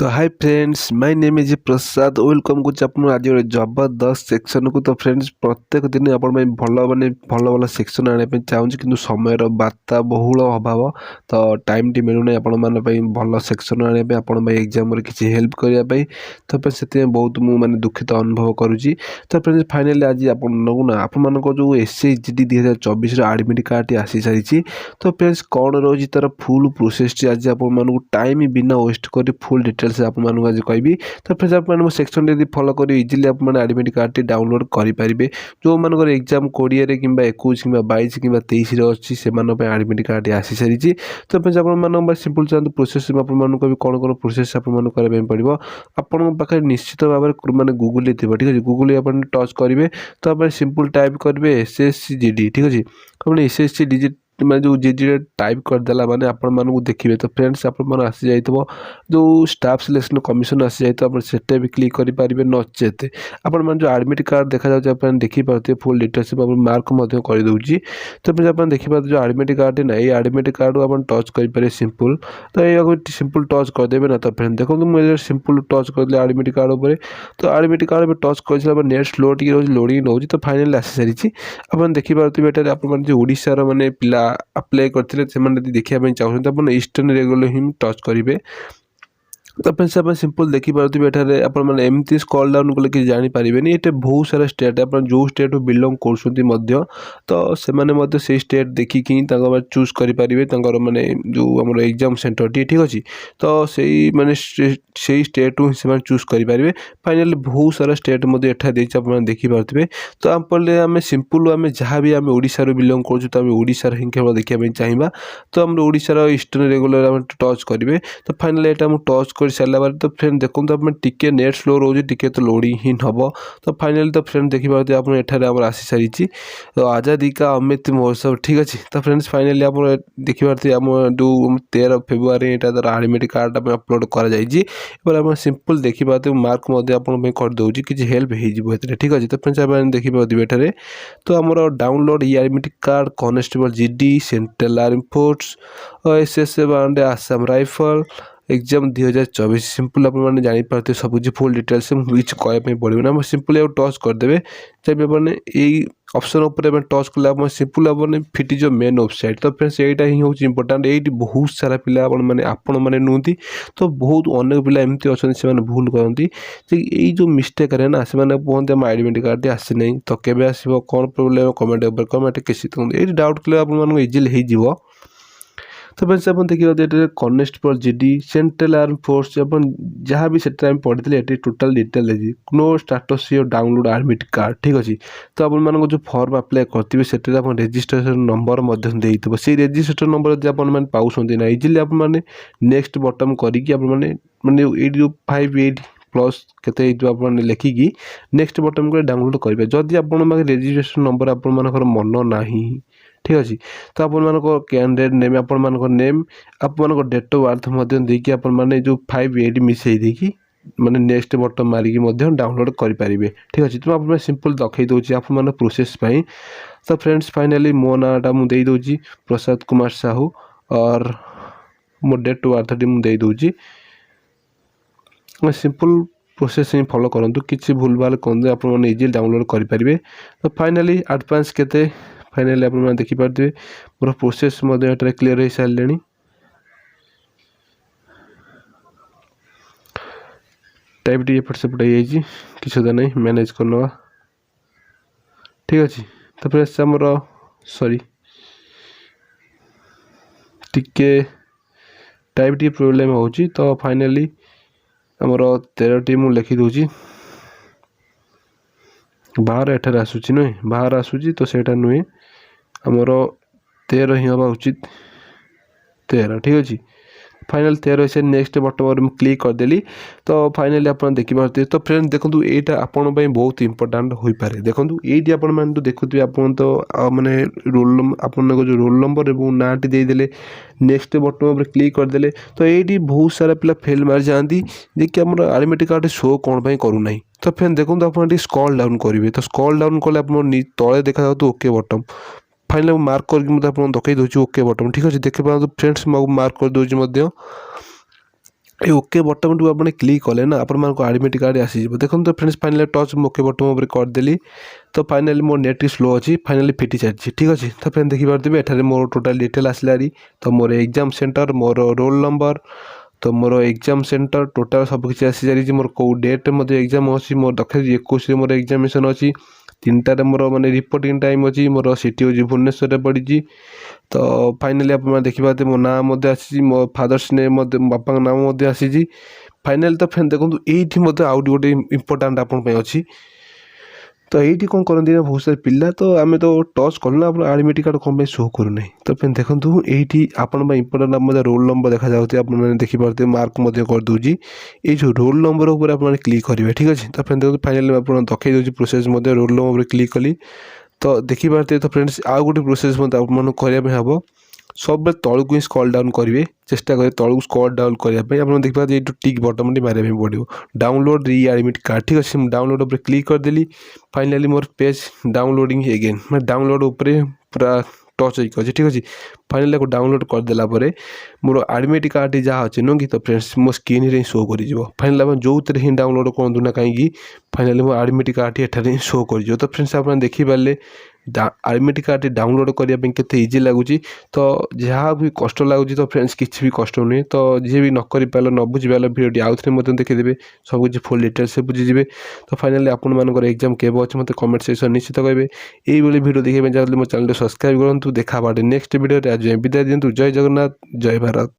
तो hi friends, my name is Prasad. Welcome कुछ आप आज गोटे जबरदस्त सेक्शन को। तो फ्रेंड्स प्रत्येक दिन आपण भल माने भल भल सेक्शन आने चाहूँगी कि समय बार्ता बहुल अभाव। तो टाइम टी मिलूना आपण मैंने भल सेक्शन आने आपण एग्जाम किसी हेल्प करने। तो से बहुत मुझे दुखित अनुभव करुँची। तो फ्रेंड्स फाइनाली आज आपण जो SHGD 2024 एडमिट कार्ड आसी सारी। तो फ्रेंड्स कौन रोज तार फुल प्रोसेस आज आपको टाइम बिना वेस्ट कर फुल डिटेल्स आपको आज कहबी। तो फ्रेंड्स आप सेक्शन यदि फॉलो कर इजिली आप एडमिट कार्ड टी डाउनलोड करेंगे। जो मानकर एग्जाम 20 कि 21 कि 22 कि 23 अच्छी से एडमिट कार्ड आसी सारी। तो फ्रेंड्स आप सिंपल चाहते प्रोसेस आपको कौन कौन प्रोसेस आपको पड़ो आपण पाखे निश्चित भाव में मैंने गूगल थी। ठीक है, गूगल आप टच करेंगे तो आप सिंपल टाइप करेंगे SHGD। ठीक अच्छे, अपने SHGD मैं जो GD टाइप करदेला मैंने आपण मानू देखिए। तो फ्रेंड्स आप आसी जाइए जो स्टाफ सिलेक्शन कमिशन आसी जाए। तो आप सेटे भी क्लिक करेंगे नचेत आपण जो एडमिट कार्ड देखा जाए देखिए फुल डिटेल्स मार्क कर दूसरी। तो फिर आप देखिए जो एडमिट कार्ड ना ये एडमिट कार्ड आप टच करेंगे सिंपल। तो ये सिंपल टच करदेवे ना। तो फ्रेंड देखो मुझे सिंपल टच कर एडमिट कार्ड उपर। तो एडमिट कार्ड में टच कर नेट स्लो टी लोडिंग नौ। तो फाइनाली आसी सारी आप देखिए आप ओडिशार माने पिला अप्लाई करते देखा चाहते आप ईस्टर्न रेगुलर ही टच करेंगे। तो फ्रेंड्स आप सिंपल देखिए आपने एमती स्क्रॉल डाउन कले कि जानीपारे। ये बहुत सारा स्टेट आप जो स्टेट बिलोंग कर तो से स्टेट देखिकी चूज करेंगे माने जो आम एग्जाम सेंटर टी। ठीक अच्छे, तो सही माने से स्टेट ही चूज करेंगे। फाइनाली बहुत सारा स्टेट आप देखिए। तो आप सिंपल आम जहाँ भी आम ओडिशार बिलोंग कर ओडिशार ही केवल देखा चाहिए। तो आम ओडिशार ईस्टर्न रेगुलर टच करेंगे। तो फाइनाली यहाँ टच कर सारा बारे। तो फ्रेंड देखो आप टिके नेट स्लो रोज टिके तो लोडिंग ही हम। तो फाइनाली तो फ्रेंड देखिए आप एठार आसी सारी। तो आज़ादी का अमृत महोत्सव। ठीक अच्छे, तो फ्रेंड्स फाइनाली आप देखिए आम जो 13 फेब्रुआरी यहाँ एडमिट कार्ड अपलोड कर सिंपल देखिए मार्क कर दूसरी किसी हेल्प हो। ठीक अच्छे, तो फ्रेंड्स आप देखिए तो आमर download admit card constable GD central army force SSF Assam rifle exam 2024 simple आप जानीपारे सब कुछ फुल डिटेल्स किसी कहना पड़े ना। सिंपल टच करदे जब आपने यही ऑप्शन उपर टच कले सिंपल आपने फिट जो मेन वेबसाइट। तो फ्रेंड्स यहाँ ही हूँ इंपोर्टाट। ये बहुत सारा पिला आपण मैंने नुहति। तो बहुत अनेक पिला एमती अच्छा से भूल करती यही जो मिस्टेक है ना। से कहते आम एडमिट कार्ड आसी ना। तो केवे आसो कौन प्रोब्लेम कमेंट कमेंट किसी ये डाउट कले आप इजिली हो। तो फ्रेंड्स आप देखिए constable GD central army force जहाँ भी से पढ़ी total detail know status your download admit card. ठीक अच्छे, तो आप जो फॉर्म अप्लाई करेंगे से रजिस्ट्रेशन नंबर से रजिस्ट्रेशन नंबर जब आप पाँच ना इजिली आप नेक्स्ट बटन करके माने 58+ केते लिखिकी नेक्स्ट बटन को डाउनलोड करेंगे। जदि आप रजिस्ट्रेशन नंबर आपर मन ना। ठीक अच्छे, तो आप कैंडिडेट नेम आप नेम आप डेट ऑफ बर्थ देकी आप जो 58 मिसई देकी माने नेक्स्ट बटन मारिकी डाउनलोड करेंगे। ठीक अच्छे, तो आप सिंपल देखई दूसरी आप प्रोसेस। तो फ्रेंड्स फाइनाली मो नाटा मुझे दूसरी प्रसाद कुमार साहू और मो डेट ऑफ बर्थ मुझे दूसरी। सिंपल प्रोसेस ही फॉलो करूँ किसी भूल भाल कर आप इजिली डाउनलोड करेंगे। तो फाइनाली एडवांस केते फाइनाली आप देखिए मोर प्रोसेस क्लीयर हो सारे। टाइप टी एपट सेपट किसी नहीं मैनेज करना। ठीक अच्छे, तो फ्रेंड्स आमर सॉरी टिके टाइप टी प्रोब्लेम हो। तो फाइनाली आमर 13 टी मुझे लिखिदे बाहर एठार आसूची नुहे बाहर आसूची। तो सेटा नुहे आमर 13 ही हवा उचित 13। ठीक अच्छे, फाइनाल 13 से नेक्स्ट बटन क्लिक करदेली। तो फाइनाली आप देखिए। तो फ्रेंड देखो यहाँ आपण बहुत इंपोर्टाट हो पारे। देखो ये आप देखुए आप तो माने रोल आप जो रोल नंबर और ना टी देदेले नेक्स्ट बटन पर क्लिक करदे। तो ये बहुत सारा पिला फेल मारी जाती जे कि आम एडमिट कार्ड शो कौन करूना। तो फ्रेंड देखो आप स्क्रॉल डाउन करेंगे। तो स्क्रॉल डाउन कले आप तले देखा ओके बटन फाइनल मार्क करके देखई दूसरी ओके बटन। ठीक अच्छे, देखिए फ्रेंड्स मार्क कर दूसरी ए ओके बटन टू आपने क्लिक कले ना आपण मानको एडमिट कार्ड आसी जिवो। देखो तो friends finally touch okay button ऊपर कर देली तो फाइनली मोर नेट स्लो अच्छी फाइनली फिटी सारी ठीक अच्छे। तो फ्रेंड देखिपे एठारे मोर टोटाल डिटेल आसलारी तो मोर एग्जाम सेंटर मोर रोल नंबर तो मोर एग्जाम सेंटर टोटाल सबकि आसी सारी मोर कौ डेट एग्जाम अच्छी मोर 2021 मोर एग्जामिनेशन अच्छी 3टार मोर माने रिपोर्टिंग टाइम अच्छी मोर सिटी हूँ भुवनेश्वर पड़ी। तो फाइनली आप देखिए मो नाम आसी मो फादर्स नेम बापा नाम आसी फाइनली। तो फ्रेंड देखो ये आउट गोटे इम्पोर्टाट आपन अच्छी तो ये कौन करती ना बहुत सारे पिला तो आम तो टच कलु ना आप एडमिट कार्ड कौन शो करूना। तो फ्रेंड देखो ये आपण इम्पोर्टाट रोल नंबर देखा जाती है देखिपे मार्क करदे ये जो रोल नंबर उपर आप क्लिक करेंगे ठीक अच्छे। तो फ्रेंड देखो फाइनली आप देखी दूसरी प्रोसेस रोल नंबर क्लिक कली तो देखिपे। तो फ्रेंड्स आउ गोटे प्रोसेस करने हम सब तलू ही स्क्रॉल डाउन करेंगे चेष्टा करें तलू स्क्रॉल डाउन करने आप देखिए ये टिक बटन मारे पड़ो डाउनलोड री एडमिट कार्ड ठीक अच्छे। डाउनलोड पर क्लिक करदेली फाइनली मोर पेज डाउनलोडिंग एगेन मैं डाउनलोड उपर पूरा टच अच्छे ठीक अच्छे। फाइनली को डाउनलोड करदेला मोर एडमिट कार्ड जहाँ अच्छे नुह कि तो फ्रेंड्स मो स्क्रीन रे शो कर फाइनली आप जो ही डाउनलोड करूँ ना कहीं फाइनली मो एडमिट कार्ड एठारे शो कर। तो फ्रेंड्स आप देखिपारे एडमिट कार्ड डाउनलोड करने के इजी लगुच तो जहाँ भी कष्ट लगुच तो फ्रेंड्स किसी भी कष्ट नुहे। तो जी भी न कर पार न बुझी पार भिडियो आउ थे देखीदेवे सब कुछ फुल डिटेल्स से बुझीजे। तो फाइनली आपण मानकर एग्जाम केवे अच्छे मत कमेंट सेक्शन निश्चित करेंगे ये भिडियो देखा चाहते मो चैनल सब्सक्राइब करूँ देखा नेक्स्ट भिडियो आज विदाय दिंतु। जय जगन्नाथ जय भारत।